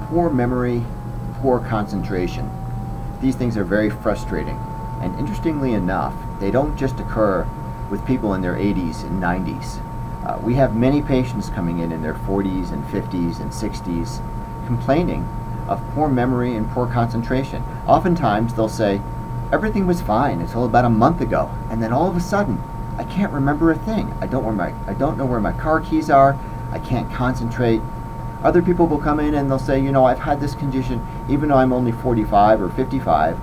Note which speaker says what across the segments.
Speaker 1: poor memory, poor concentration. These things are very frustrating, and interestingly enough, they don't just occur with people in their 80s and 90s. We have many patients coming in their 40s and 50s and 60s complaining of poor memory and poor concentration. Oftentimes they'll say, everything was fine until about a month ago, and then all of a sudden I can't remember a thing. I don't know where my car keys are. I can't concentrate. Other people will come in and they'll say, you know, I've had this condition even though I'm only 45 or 55.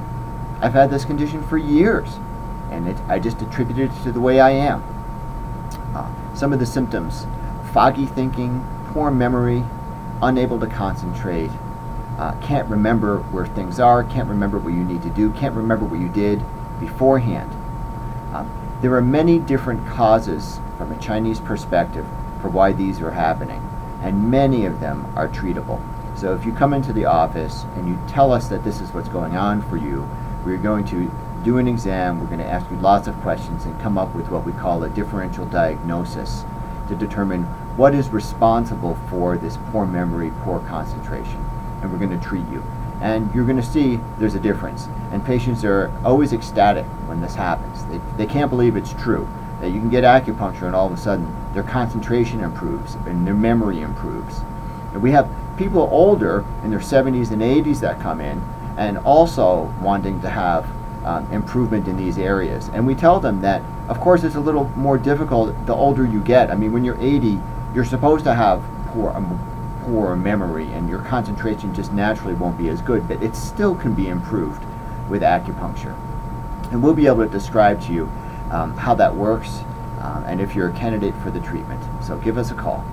Speaker 1: I've had this condition for years, and I just attribute it to the way I am. Some of the symptoms: foggy thinking, poor memory, unable to concentrate, can't remember where things are, can't remember what you need to do, can't remember what you did beforehand. There are many different causes from a Chinese perspective for why these are happening, and many of them are treatable. So if you come into the office and you tell us that this is what's going on for you, we're going to do an exam, we're going to ask you lots of questions and come up with what we call a differential diagnosis to determine what is responsible for this poor memory, poor concentration, and we're going to treat you. And you're going to see there's a difference. And patients are always ecstatic when this happens. They can't believe it's true, that you can get acupuncture and all of a sudden their concentration improves and their memory improves. And we have people older in their 70s and 80s that come in and also wanting to have improvement in these areas. And we tell them that, of course, it's a little more difficult the older you get. I mean, when you're 80, you're supposed to have poor memory, and your concentration just naturally won't be as good, but it still can be improved with acupuncture. And we'll be able to describe to you how that works and if you're a candidate for the treatment. So give us a call.